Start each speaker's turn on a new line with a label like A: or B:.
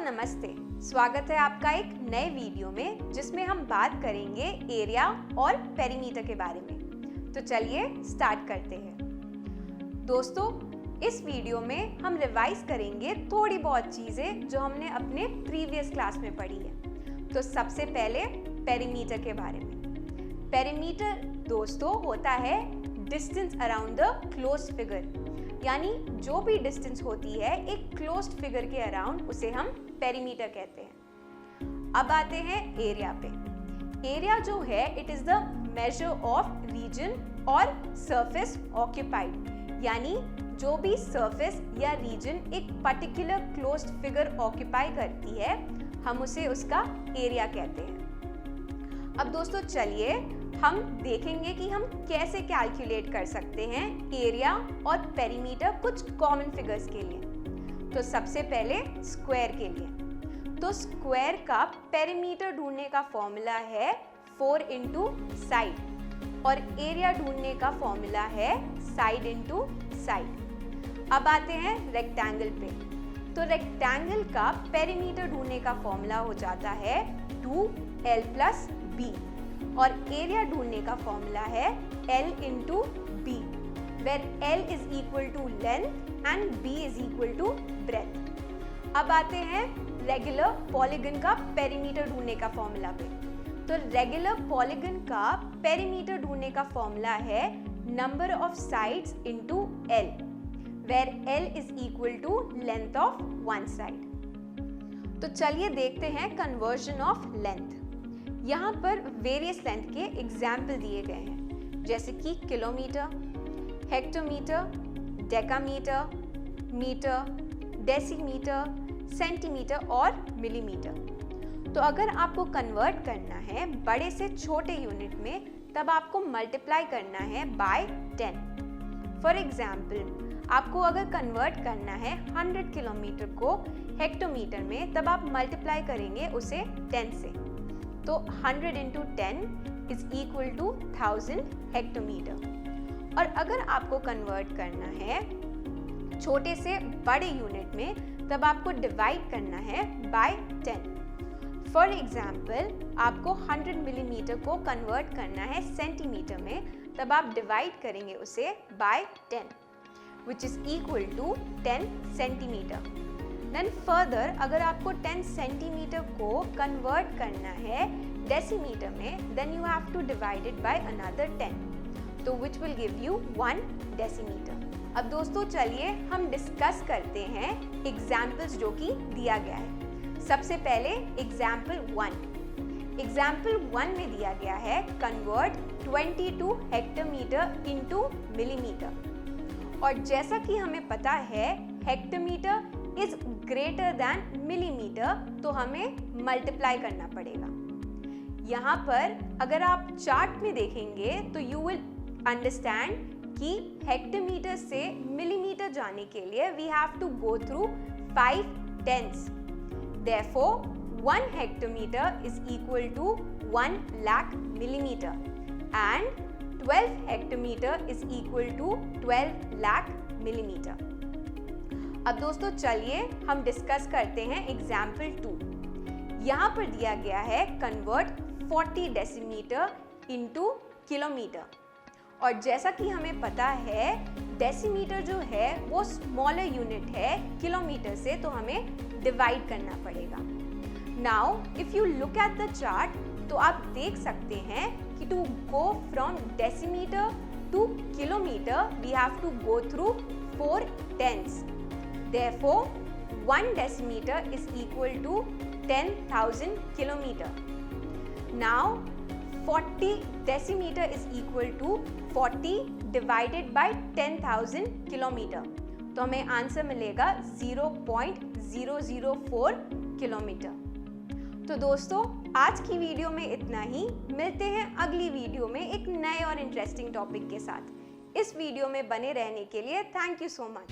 A: नमस्ते, स्वागत है आपका एक नए वीडियो में जिसमें हम बात करेंगे एरिया और पेरीमीटर के बारे में। तो चलिए स्टार्ट करते हैं। दोस्तों, इस वीडियो में हम रिवाइज करेंगे थोड़ी बहुत चीज़ें जो हमने अपने प्रीवियस क्लास में पढ़ी है। तो सबसे पहले पेरीमीटर के बारे में। पेरीमीटर दोस्तों होता है distance around the closed figure, यानी जो भी डिस्टेंस होती है एक क्लोज्ड फिगर के अराउंड उसे हम पेरीमीटर कहते हैं। अब आते हैं एरिया पे। एरिया जो है it is the major of region और सरफेस ऑक्यूपाइड, यानी जो भी सरफेस या रीजन एक पर्टिकुलर क्लोज्ड फिगर ऑक्यूपाई करती है हम उसे उसका एरिया कहते हैं। अब दोस्तों चलिए हम देखेंगे कि हम कैसे कैलकुलेट कर सकते हैं एरिया और पेरीमीटर कुछ कॉमन फिगर्स के लिए। तो सबसे पहले स्क्वायर के लिए, तो स्क्वायर का पेरीमीटर ढूंढने का फॉर्मूला है 4 इंटू साइड और एरिया ढूंढने का फॉर्मूला है साइड इंटू साइड। अब आते हैं रेक्टेंगल पे, तो रेक्टेंगल का पेरीमीटर ढूंढने का फॉर्मूला हो जाता है 2l + b और एरिया ढूंढने का फॉर्मूला है L into B, where L is equal to length and B is equal to breadth. अब आते हैं रेगुलर पॉलीगन का पेरीमीटर ढूंढने का फॉर्मूला पे, तो रेगुलर पॉलीगन का पेरीमीटर ढूंढने का फॉर्मूला है number of sides into L, where L is equal to length of one side. तो चलिए देखते हैं कन्वर्जन ऑफ लेंथ। यहाँ पर वेरियस लेंथ के एग्जाम्पल दिए गए हैं, जैसे कि kilometre, hectometre, decametre, metre, decimetre, centimetre और मिलीमीटर। तो अगर आपको कन्वर्ट करना है बड़े से छोटे यूनिट में, तब आपको मल्टीप्लाई करना है बाय 10। फॉर एग्जाम्पल, आपको अगर कन्वर्ट करना है 100 किलोमीटर को हेक्टोमीटर में, तब आप मल्टीप्लाई करेंगे उसे 10 से। तो 100 into 10 is equal to 1000 hectometre. और अगर आपको कन्वर्ट करना है छोटे से बड़े यूनिट में, तब आपको डिवाइड करना है बाय 10। फॉर एग्जाम्पल, आपको 100 मिलीमीटर को कन्वर्ट करना है सेंटीमीटर में, तब आप डिवाइड करेंगे उसे by 10, which is equal to 10 centimetre. Then further, अगर आपको 10 सेंटीमीटर को कन्वर्ट करना है डेसीमीटर में, then you have to divide it by another 10, तो which will give you 1 decimetre. अब दोस्तों चलिए हम डिस्कस करते हैं एग्जाम्पल्स जो कि दिया गया है। सबसे पहले एग्जाम्पल 1। एग्जाम्पल 1 में दिया गया है कन्वर्ट 22 हेक्टोमीटर इंटू मिलीमीटर, और जैसा कि हमें पता है hectometre is greater than millimetre, तो हमें मल्टीप्लाई करना पड़ेगा। यहाँ पर अगर आप चार्ट में देखेंगे तो यू विल अंडरस्टैंड कि हेक्टोमीटर से मिलीमीटर जाने के लिए we have to go through 5 10s। Therefore, 1 hectometer is equal to 1 lakh millimeter and 12 hectometer is equal to 12 lakh millimeter। अब दोस्तों चलिए हम डिस्कस करते हैं एग्जाम्पल 2। यहाँ पर दिया गया है कन्वर्ट 40 डेसीमीटर इंटू किलोमीटर, और जैसा कि हमें पता है डेसीमीटर जो है वो स्मॉलर यूनिट है किलोमीटर से, तो हमें डिवाइड करना पड़ेगा। Now if you look at the chart, तो आप देख सकते हैं कि to go from decimetre to kilometre we have to go through 4 10s। Therefore, 1 decimeter is equal to 10,000 kilometer. Now, 40 decimeter is equal to 40 divided by 10,000 kilometer. तो हमें answer मिलेगा 0.004 kilometre. तो दोस्तों आज की वीडियो में इतना ही। मिलते हैं अगली वीडियो में एक नए और इंटरेस्टिंग टॉपिक के साथ। इस वीडियो में बने रहने के लिए थैंक यू सो मच।